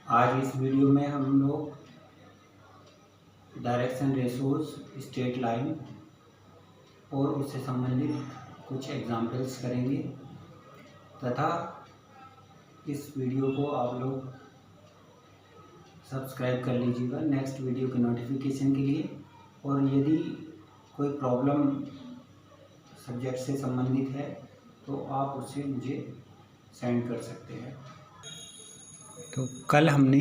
आज इस वीडियो में हम लोग डायरेक्शन रेशोज, स्ट्रेट लाइन और उससे संबंधित कुछ एग्जाम्पल्स करेंगे तथा इस वीडियो को आप लोग सब्सक्राइब कर लीजिएगा नेक्स्ट वीडियो के नोटिफिकेशन के लिए। और यदि कोई प्रॉब्लम सब्जेक्ट से संबंधित है तो आप उससे मुझे सेंड कर सकते हैं। तो कल हमने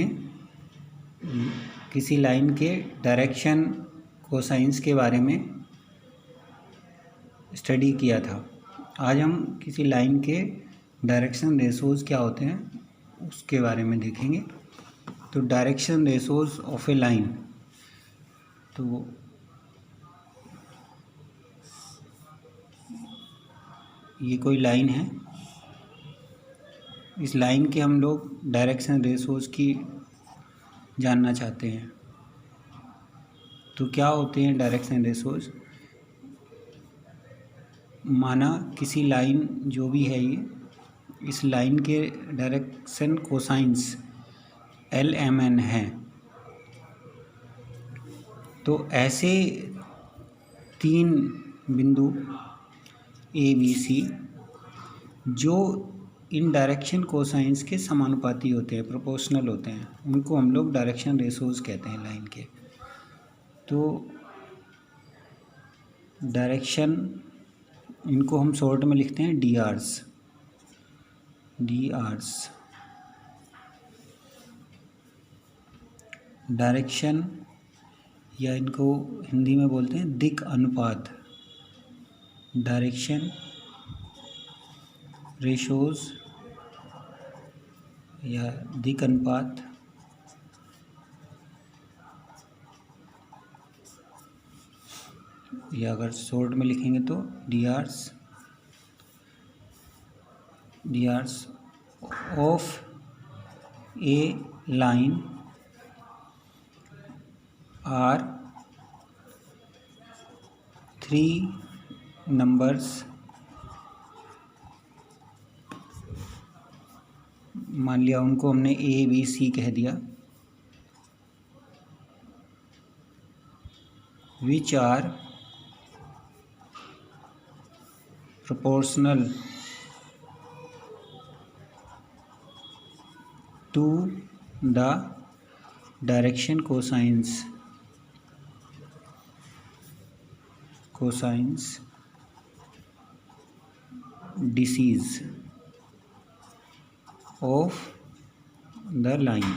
किसी लाइन के डायरेक्शन कोसाइंस के बारे में स्टडी किया था। आज हम किसी लाइन के डायरेक्शन रेशोज क्या होते हैं उसके बारे में देखेंगे। तो direction ratios of a line, तो ये कोई लाइन है, इस लाइन के हम लोग डायरेक्शन रेशोज की जानना चाहते हैं। तो क्या होते हैं डायरेक्शन रेशोज? माना किसी लाइन जो भी है ये, इस लाइन के डायरेक्शन कोसाइंस LMN है, तो ऐसे 3 बिंदु ABC जो इन डायरेक्शन कोसाइंस के समानुपाती होते हैं, प्रोपोर्शनल होते हैं, उनको हम लोग डायरेक्शन रेशोज कहते हैं लाइन के। तो डायरेक्शन, इनको हम शॉर्ट में लिखते हैं DRs। डायरेक्शन, या इनको हिंदी में बोलते हैं दिक् अनुपात। डायरेक्शन रेशोज या दिक् अनुपात या अगर शॉर्ट में लिखेंगे तो DRs of a line are 3 numbers, मान लिया उनको हमने ABC कह दिया, which are proportional to the direction cosines disease of the line।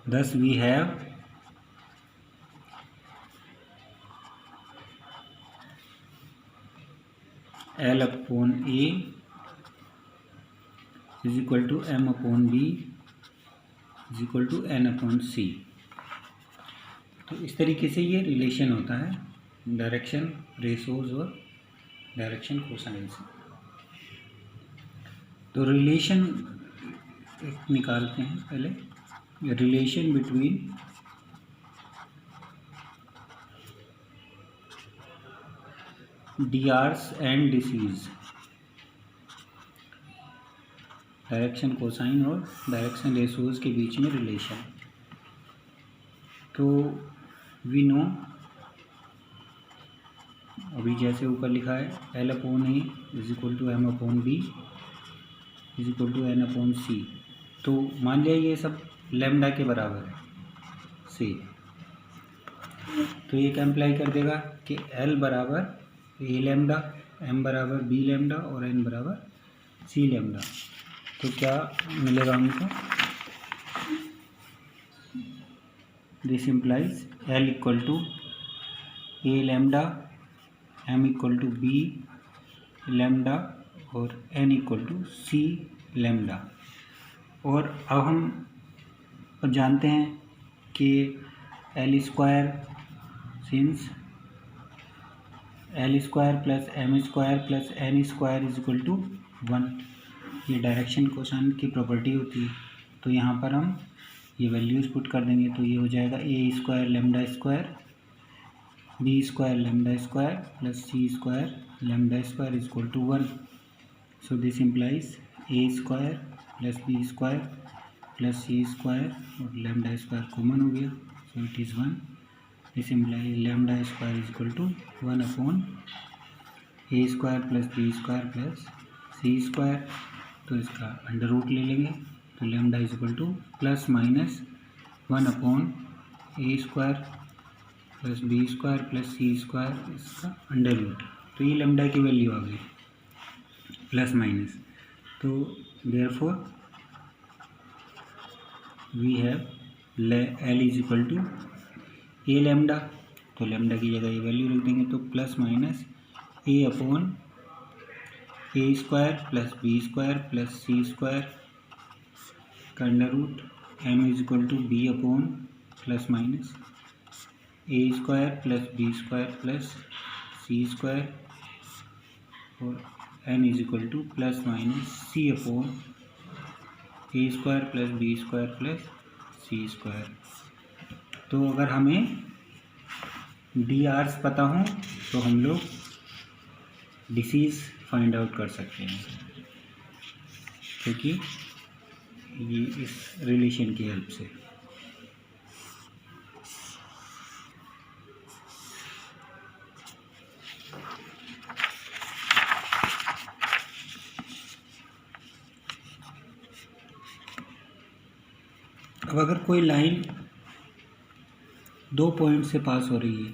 Thus we have L upon A is equal to M upon B is equal to N upon C। तो इस तरीके से ये रिलेशन होता है direction ratios और direction cosines. तो relation एक निकालते हैं पहले, relation between DRs and disease, direction cosine और डायरेक्शन रेशोज के बीच में रिलेशन। तो वी नो, अभी जैसे ऊपर लिखा है L upon A is equal to M upon B is equal to N upon C। तो मान लिया ये सब लैम्डा के बराबर है C, तो ये क्या इम्प्लाई कर देगा कि L बराबर A लैम्डा, M बराबर B लैम्डा और N बराबर C लैम्डा। तो क्या मिलेगा हमको? This implies L equal to A lambda, M equal to B lambda और N equal to C lambda. और अब हम जानते हैं कि L square since L square plus M square plus N square is equal to 1, ये direction cosine की property होती है। तो यहाँ पर हम ये वैल्यूज़ पुट कर देंगे, तो ये हो जाएगा A square lambda square B square lambda square plus C square lambda square is equal to 1। So this implies A square plus B square plus C square और लैम्डा स्क्वायर कॉमन हो गया, so it is 1। This implies lambda square is equal to 1 upon A square plus B square plus C square, तो इसका under root ले लेंगे, तो lambda is equal to plus minus 1 upon A square plus B square plus C square, इसका under root, तो ये lambda की value आ गई प्लस माइनस, तो therefore we have L is equal to A lambda, तो लैम्डा की जगह ये वैल्यू लिख देंगे, तो plus minus A upon A square plus B square plus C square का under root, M is equal to B upon plus minus A square plus B square plus C square और N is equal to plus minus C upon A square plus B square plus C square. तो अगर हमें D Rs पता हो तो हम लोग disease find out कर सकते हैं, क्योंकि ये इस रिलेशन की हेल्प से। अब अगर कोई लाइन 2 पॉइंट से पास हो रही है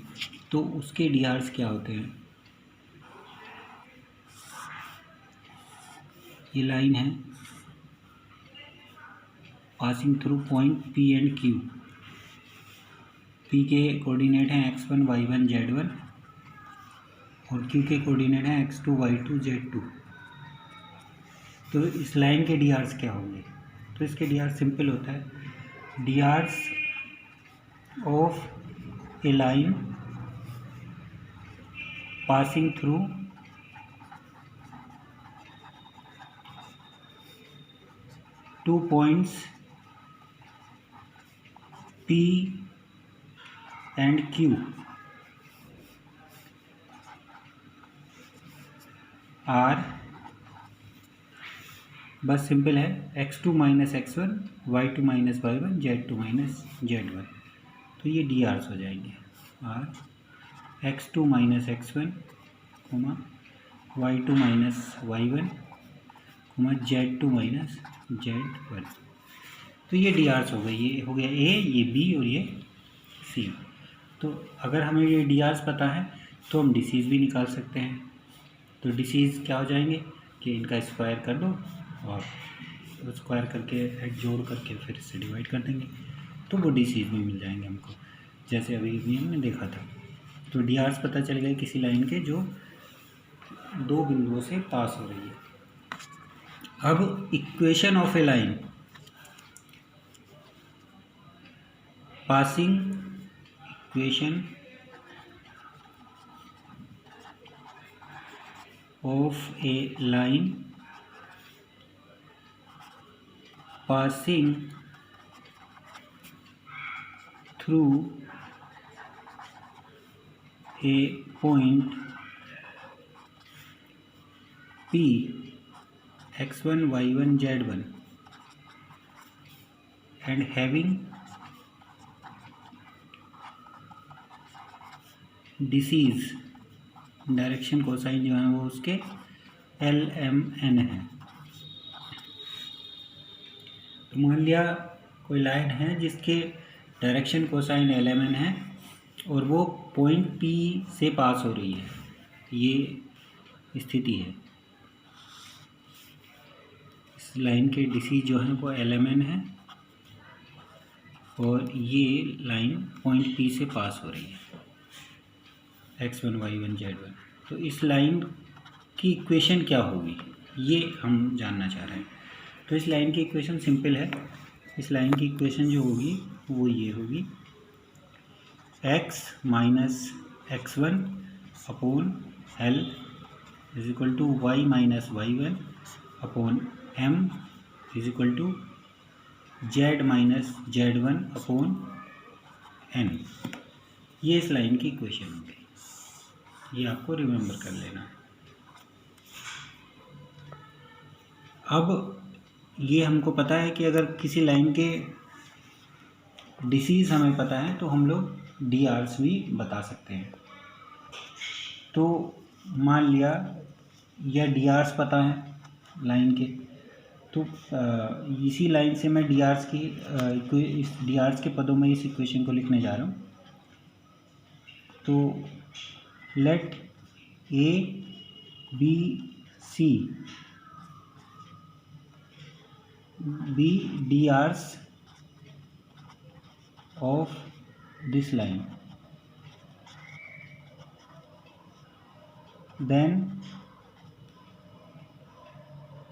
तो उसके डी आर्स क्या होते हैं। ये लाइन है passing through point P and Q. P के कोऑर्डिनेट हैं x1 y1 z1 और क्यू के कोऑर्डिनेट हैं x2 y2 z2। तो इस लाइन के डी आर्स क्या होंगे, तो इसके डी आर्स सिंपल होता है, D R's of a line passing through two points P and Q are, बस सिंपल है, x2 minus x1 y2 minus y1 z2 minus z1, तो ये डी आर्स हो जाएंगे। Are x2 minus x1 y2 minus y1 z2 minus z1, तो ये D Rs हो गए, ये हो गया ए, ये बी और ये सी। तो अगर हमें ये डी आर्स पता है तो हम डिसीज़ भी निकाल सकते हैं। तो डिसीज़ क्या हो जाएंगे कि इनका स्क्वायर कर दो और स्क्वायर करके जोड़ करके फिर इससे डिवाइड कर देंगे, तो वो डिसीज़ भी मिल जाएंगे हमको, जैसे अभी भी हमने देखा था। तो डी आर्स पता चल गए किसी लाइन के जो 2 बिंदुओं से पास हो रही है। अब equation of a line passing equation of a line passing through a point P x1 y1 z1 and having disease direction cosine जो है वो उसके LMN है। तो मान लिया कोई लाइन है जिसके डायरेक्शन कोसाइन LMN है और वो पॉइंट P से पास हो रही है, ये स्थिति है। इस लाइन के डिसीज़ जो है वो LMN है और ये लाइन पॉइंट P से पास हो रही है, x1 y1 z1। तो इस लाइन की इक्वेशन क्या होगी ये हम जानना चाह रहे हैं। तो इस लाइन की इक्वेशन सिंपल है, इस लाइन की इक्वेशन जो होगी वो ये होगी, x minus x1 upon L is equal to y minus y1 upon M is equal to z minus z1 upon N। ये इस लाइन की इक्वेशन होगी, ये आपको रिमेंबर कर लेना। अब ये हमको पता है कि अगर किसी लाइन के डिसीज हमें पता है तो हम लोग डी आर्स भी बता सकते हैं। तो मान लिया यह डी आर्स पता है लाइन के, तो इसी लाइन से मैं डी आर्स की इस डी आर्स के पदों में इस इक्वेशन को लिखने जा रहा हूँ। तो let A B C be D R's of this line, then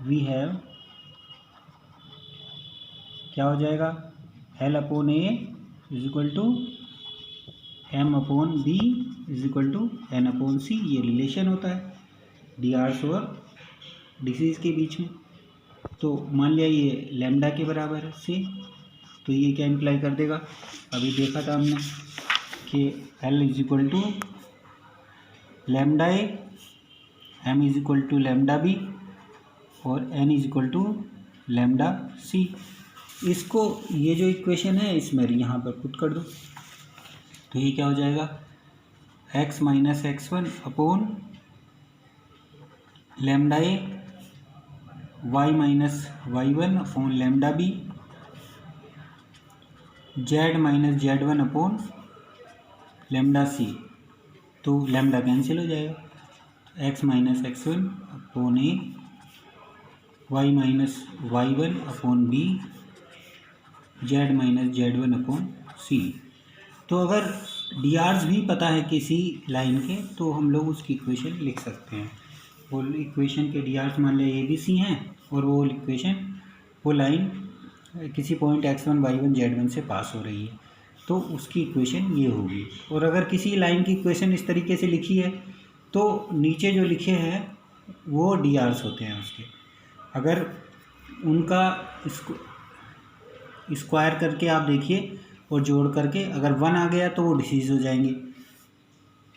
we have क्या हो जाएगा, L upon A is equal to M upon B is equal to N upon C। ये रिलेशन होता है डी आर्स और disease के बीच में। तो मान लिया ये लैम्डा के बराबर है से, तो ये क्या इम्प्लाई कर देगा, अभी देखा था हमने कि L is equal to lambda A, M is equal to lambda B और N is equal to lambda C. इसको ये जो इक्वेशन है इसमें यहाँ पर पुट कर दो, तो ये क्या हो जाएगा, x minus x1 upon lambda A, y minus y1 upon lambda B, z minus z1 upon lambda C. तो लैम्डा कैंसिल हो जाएगा, x minus x1 upon A, y minus y1 upon B, z minus z1 upon C. तो अगर D Rs भी पता है किसी line के तो हम लोग उसकी इक्वेशन लिख सकते हैं। वो इक्वेशन के डी आर्स मान लिया ए बी सी हैं और वो इक्वेशन वो लाइन किसी पॉइंट x1 y1 z1 से पास हो रही है, तो उसकी इक्वेशन ये होगी। और अगर किसी लाइन की इक्वेशन इस तरीके से लिखी है तो नीचे जो लिखे हैं वो डी आर्स होते हैं उसके। अगर उनका स्क्वायर करके आप देखिए और जोड़ करके अगर 1 आ गया तो वो डिसीज हो जाएंगे,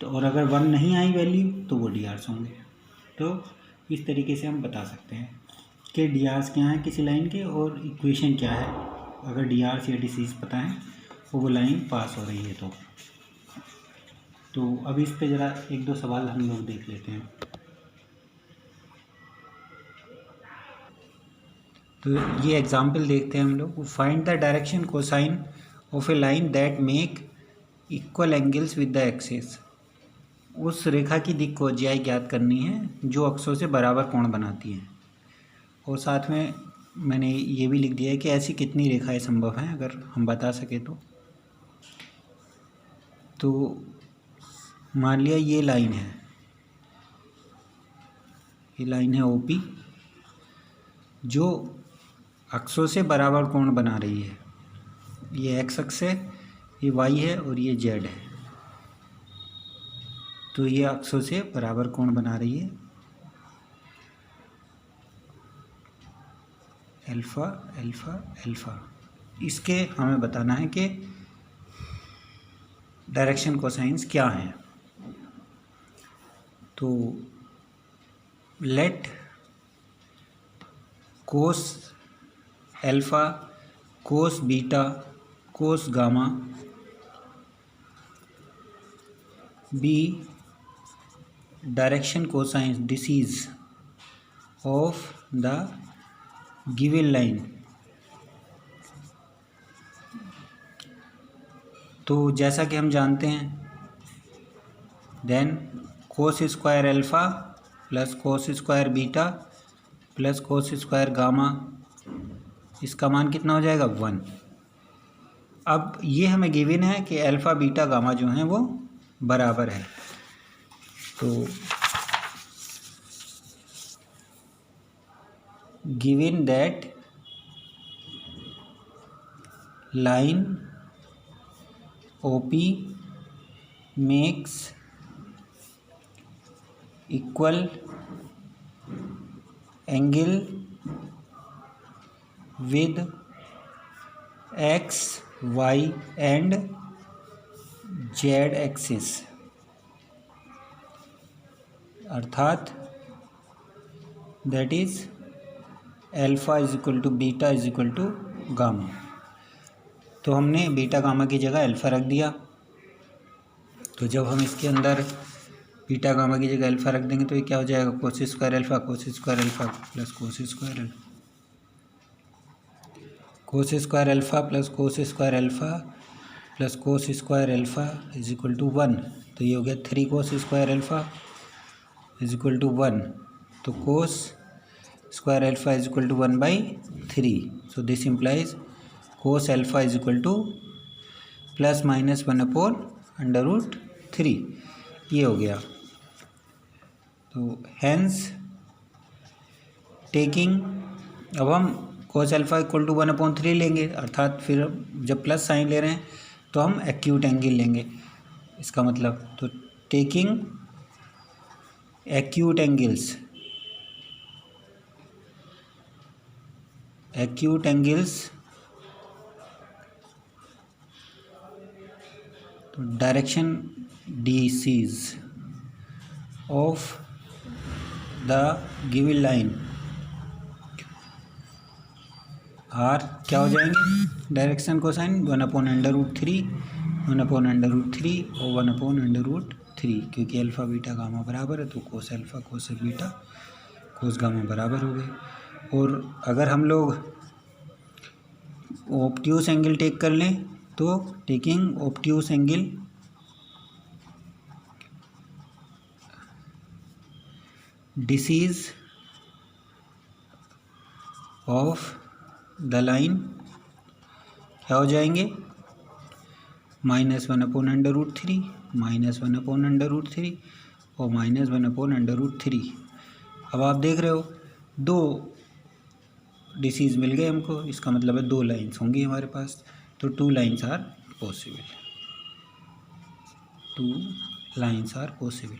तो और अगर 1 नहीं आई वैल्यू तो वो डी आर्स होंगे। तो इस तरीके से हम बता सकते हैं कि डी आर्स क्या है किसी लाइन के और इक्वेशन क्या है अगर डी आर्स या डिसीज पता है और वो लाइन पास हो रही है। तो अब इस पे ज़रा एक दो सवाल हम लोग देख लेते हैं। तो ये एग्जाम्पल देखते हैं हम लोग। Find the direction cosine of a line that make equal angles with the axis. उस रेखा की दिक् को ज्याई ज्ञात करनी है जो अक्षों से बराबर कोण बनाती है। और साथ में मैंने ये भी लिख दिया है कि ऐसी कितनी रेखाएं संभव हैं अगर हम बता सके तो मान लिया ये लाइन है ओपी जो अक्षों से बराबर कोण बना रही है। ये एक्स अक्ष है, ये वाई है और ये जेड है। तो ये अक्षों से बराबर कोण बना रही है, अल्फा अल्फा अल्फा। इसके हमें बताना है कि डायरेक्शन कोसाइंस क्या हैं। तो let cos alpha, cos beta, cos gamma be direction cosines DCs of the given line. तो जैसा कि हम जानते हैं then cos square alpha plus cos square beta plus cos square gamma, इसका मान कितना हो जाएगा 1। अब ये हमें गिवन है कि अल्फ़ा बीटा गामा जो हैं वो बराबर है। तो given that line OP makes equal angle with x, y and z axis, अर्थात that is alpha is equal to beta is equal to gamma. तो हमने बीटा गामा की जगह अल्फ़ा रख दिया। तो जब हम इसके अंदर बीटा गामा की जगह अल्फ़ा रख देंगे तो ये क्या हो जाएगा, cos square alpha plus cos square alpha, cos square alpha plus cos square alpha plus cos square alpha is equal to 1। तो ये हो गया 3 cos square alpha is equal to 1। तो cos square alpha is equal to 1/3। So this implies cos alpha is equal to plus minus 1/√3। ये हो गया। तो hence taking, अब हम कोस अल्फ़ा इक्वल टू 1/3 लेंगे, अर्थात फिर जब प्लस साइन ले रहे हैं तो हम एक्यूट एंगल लेंगे, इसका मतलब। तो टेकिंग एक्यूट एंगल्स, तो direction DCs of the given line are क्या हो जाएंगे, डायरेक्शन कोसाइन 1/√3 और 1/√3, क्योंकि अल्फ़ा बीटा गामा बराबर है तो कोस अल्फ़ा कोस बीटा कोस गामा बराबर हो गए। और अगर हम लोग ऑब्ट्यूस एंगल टेक कर लें तो taking obtuse angle disease of the line क्या हो जाएंगे, -1/√3 -1/√3 और -1/√3। अब आप देख रहे हो 2 डिसीज मिल गए हमको, इसका मतलब है 2 लाइन्स होंगी हमारे पास। तो 2 लाइन्स आर पॉसिबल।